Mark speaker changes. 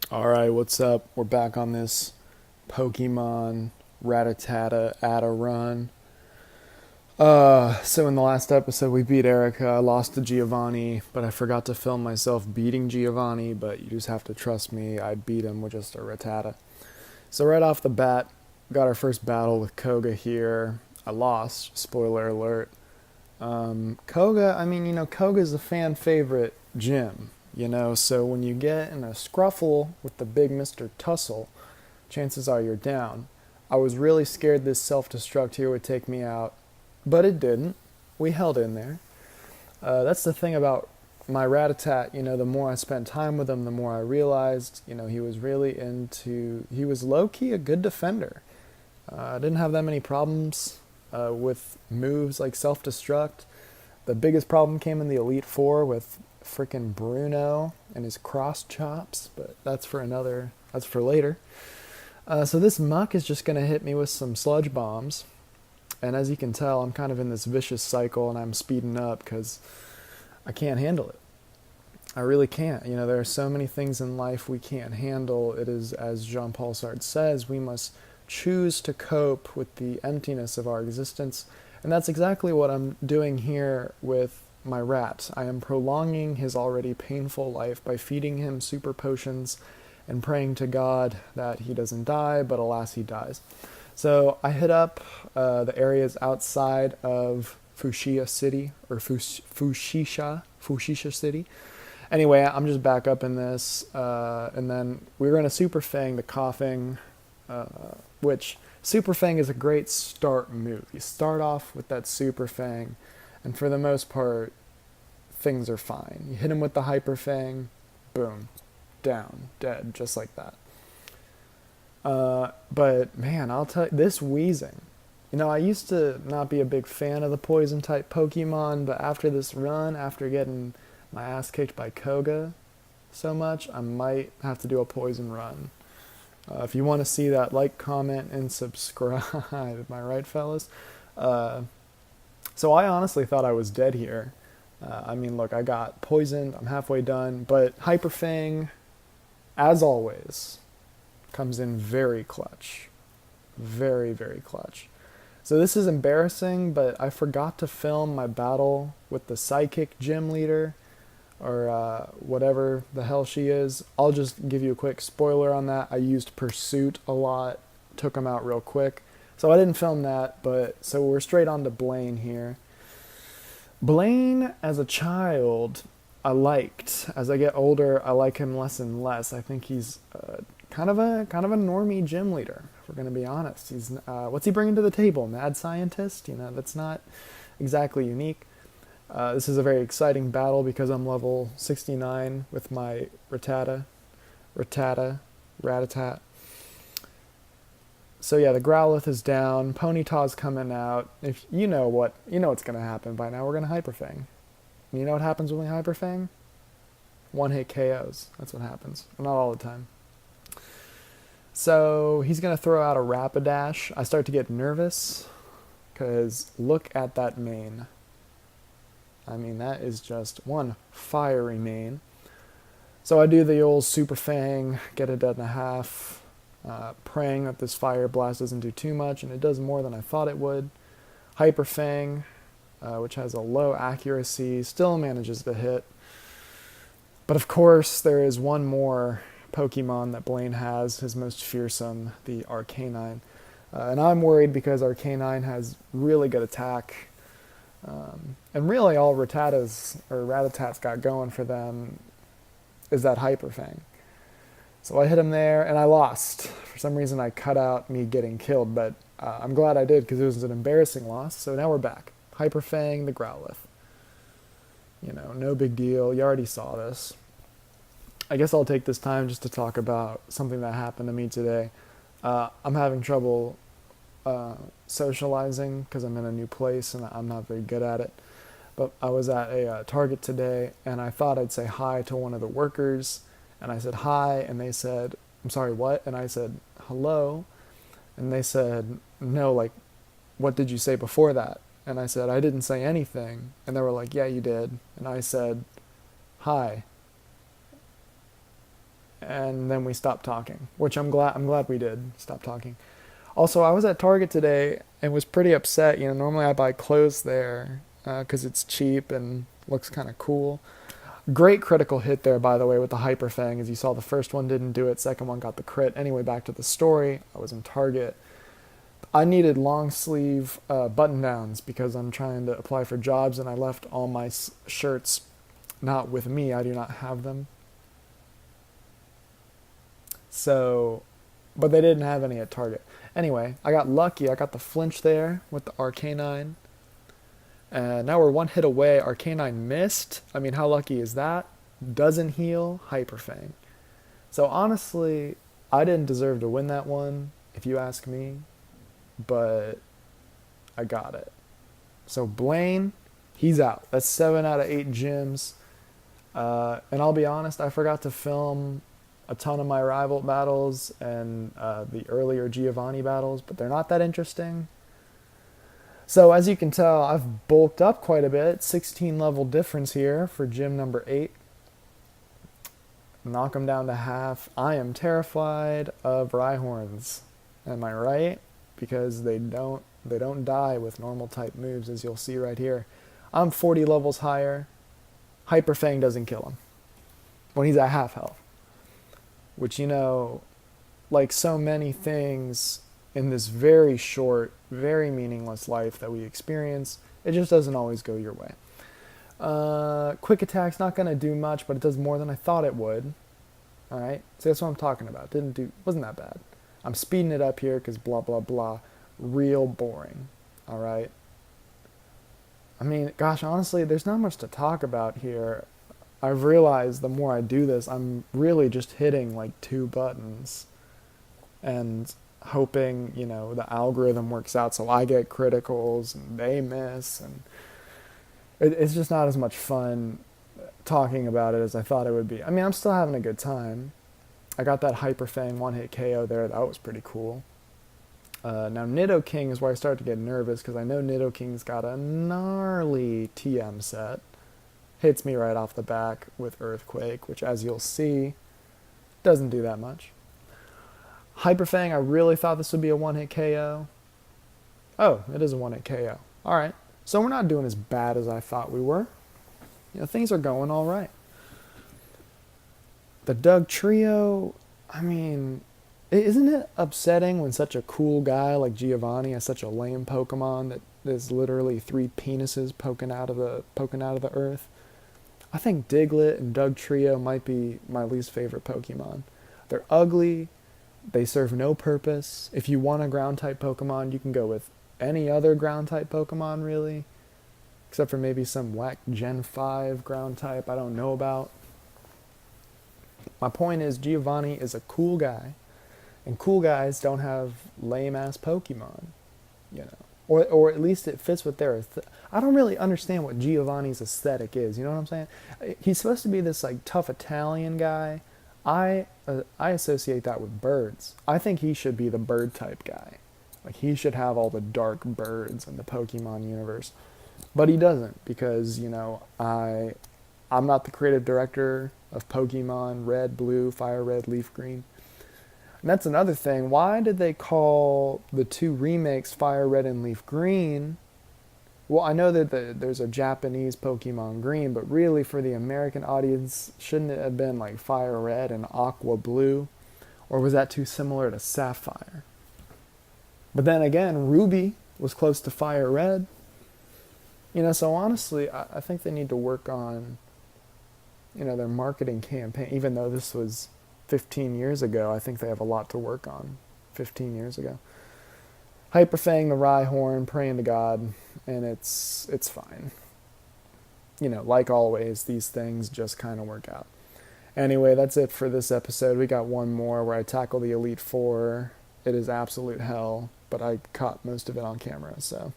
Speaker 1: Alright, what's up? We're back on this Pokemon Rattata Atta run. So in the last episode we beat Erica. I lost to Giovanni, but I forgot to film myself beating Giovanni, but you just have to trust me, I beat him with just a Rattata. So right off the bat, got our first battle with Koga here. I lost, spoiler alert. Koga, Koga's a fan favorite gym, so when you get in a scruffle with the big Mr. Tussle, chances are you're down. I was really scared this self-destruct here would take me out, but it didn't. We held in there. That's the thing about my Rattata, the more I spent time with him, the more I realized, he was low-key a good defender. I didn't have that many problems with moves like self-destruct. The biggest problem came in the Elite Four with frickin' Bruno and his cross chops, but that's for later. So this muck is just gonna hit me with some sludge bombs, and as you can tell, I'm kind of in this vicious cycle, and I'm speeding up because I can't handle it. I really can't. There are so many things in life we can't handle. It is, as Jean-Paul Sartre says, we must choose to cope with the emptiness of our existence. And that's exactly what I'm doing here with my rat. I am prolonging his already painful life by feeding him super potions and praying to God that he doesn't die, but alas, he dies. So I hit up the areas outside of Fushia City, or Fushisha City. Anyway, I'm just back up in this, and then we're going to Super Fang the Coughing, which Super Fang is a great start move. You start off with that Super Fang, and for the most part, things are fine. You hit him with the Hyper Fang, boom, down, dead, just like that. But man, I'll tell you, this wheezing. I used to not be a big fan of the poison type Pokemon, but after this run, after getting my ass kicked by Koga so much, I might have to do a poison run. If you want to see that, like, comment, and subscribe. Am I right, fellas? So I honestly thought I was dead here. Look, I got poisoned. I'm halfway done. But Hyper Fang, as always, comes in very clutch. Very, very clutch. So this is embarrassing, but I forgot to film my battle with the Psychic Gym Leader, or whatever the hell she is. I'll just give you a quick spoiler on that. I used Pursuit a lot, took him out real quick. So I didn't film that, but so we're straight on to Blaine here. Blaine, as a child, I liked. As I get older, I like him less and less. I think he's kind of a normie gym leader, if we're going to be honest. He's what's he bringing to the table? Mad scientist? That's not exactly unique. This is a very exciting battle because I'm level 69 with my Rattata. So yeah, the Growlithe is down. Ponyta's coming out. If you know what's gonna happen by now. We're gonna Hyper Fang. You know what happens when we Hyper Fang? One hit KOs. That's what happens. Not all the time. So he's gonna throw out a Rapidash. I start to get nervous because look at that mane. That is just one fiery mane. So I do the old Super Fang, get it at a half, praying that this Fire Blast doesn't do too much, and it does more than I thought it would. Hyper Fang, which has a low accuracy, still manages to hit. But of course, there is one more Pokemon that Blaine has, his most fearsome, the Arcanine. And I'm worried because Arcanine has really good attack. And really all Rattatat's got going for them is that Hyper Fang. So I hit him there, and I lost. For some reason, I cut out me getting killed, but I'm glad I did because it was an embarrassing loss. So now we're back. Hyper Fang, the Growlithe. No big deal. You already saw this. I guess I'll take this time just to talk about something that happened to me today. I'm having trouble socializing because I'm in a new place and I'm not very good at it. But I was at a Target today, and I thought I'd say hi to one of the workers, and I said hi, and they said, "I'm sorry, what?" And I said, "Hello," and they said, "No, like, what did you say before that?" And I said, "I didn't say anything," and they were like, "Yeah, you did," and I said, "Hi," and then we stopped talking, which I'm glad we did stop talking. Also, I was at Target today and was pretty upset. Normally I buy clothes there because it's cheap and looks kind of cool. Great critical hit there, by the way, with the Hyper Fang. As you saw, the first one didn't do it, second one got the crit. Anyway, back to the story. I was in Target. I needed long sleeve button downs because I'm trying to apply for jobs, and I left all my shirts not with me. I do not have them. So, but they didn't have any at Target. Anyway, I got lucky. I got the flinch there with the Arcanine. And now we're one hit away. Arcanine missed. I mean, how lucky is that? Doesn't heal. Hyper Fang. So honestly, I didn't deserve to win that one, if you ask me. But I got it. So Blaine, he's out. That's 7 out of 8 gyms. And I'll be honest, I forgot to film a ton of my rival battles and the earlier Giovanni battles, but they're not that interesting. So as you can tell, I've bulked up quite a bit. 16 level difference here for gym number 8. Knock them down to half. I am terrified of Rhyhorns. Am I right? Because they don't die with normal type moves, as you'll see right here. I'm 40 levels higher. Hyper Fang doesn't kill him when he's at half health. Which, like so many things in this very short, very meaningless life that we experience, it just doesn't always go your way. Quick attack's not going to do much, but it does more than I thought it would. Alright, so that's what I'm talking about. Wasn't that bad. I'm speeding it up here because blah, blah, blah. Real boring. Alright? I mean, gosh, honestly, there's not much to talk about here. I've realized the more I do this, I'm really just hitting like 2 buttons and hoping, the algorithm works out so I get criticals and they miss. And it's just not as much fun talking about it as I thought it would be. I mean, I'm still having a good time. I got that Hyper Fang one-hit KO there. That was pretty cool. Now, Nidoking is where I start to get nervous because I know Nidoking's got a gnarly TM set. Hits me right off the back with Earthquake, which, as you'll see, doesn't do that much. Hyper Fang, I really thought this would be a one-hit KO. Oh, it is a one-hit KO. Alright, so we're not doing as bad as I thought we were. Things are going alright. The Dugtrio, I mean, isn't it upsetting when such a cool guy like Giovanni has such a lame Pokemon that there's literally 3 penises poking out of the earth? I think Diglett and Dugtrio might be my least favorite Pokemon. They're ugly. They serve no purpose. If you want a ground-type Pokemon, you can go with any other ground-type Pokemon, really. Except for maybe some whack Gen 5 ground-type I don't know about. My point is, Giovanni is a cool guy. And cool guys don't have lame-ass Pokemon, Or at least it fits with their... I don't really understand what Giovanni's aesthetic is, you know what I'm saying? He's supposed to be this, tough Italian guy. I associate that with birds. I think he should be the bird-type guy. He should have all the dark birds in the Pokemon universe. But he doesn't, because, I'm not the creative director of Pokemon Red, Blue, Fire Red, Leaf Green. And that's another thing. Why did they call the 2 remakes Fire Red and Leaf Green? Well, I know that there's a Japanese Pokemon Green, but really for the American audience, shouldn't it have been like Fire Red and Aqua Blue? Or was that too similar to Sapphire? But then again, Ruby was close to Fire Red. So honestly, I think they need to work on, their marketing campaign. Even though this was 15 years ago, I think they have a lot to work on 15 years ago. Hyper Fang the Rhyhorn, praying to God, and it's fine. Like always, these things just kind of work out. Anyway, that's it for this episode. We got one more where I tackle the Elite Four. It is absolute hell, but I caught most of it on camera, so...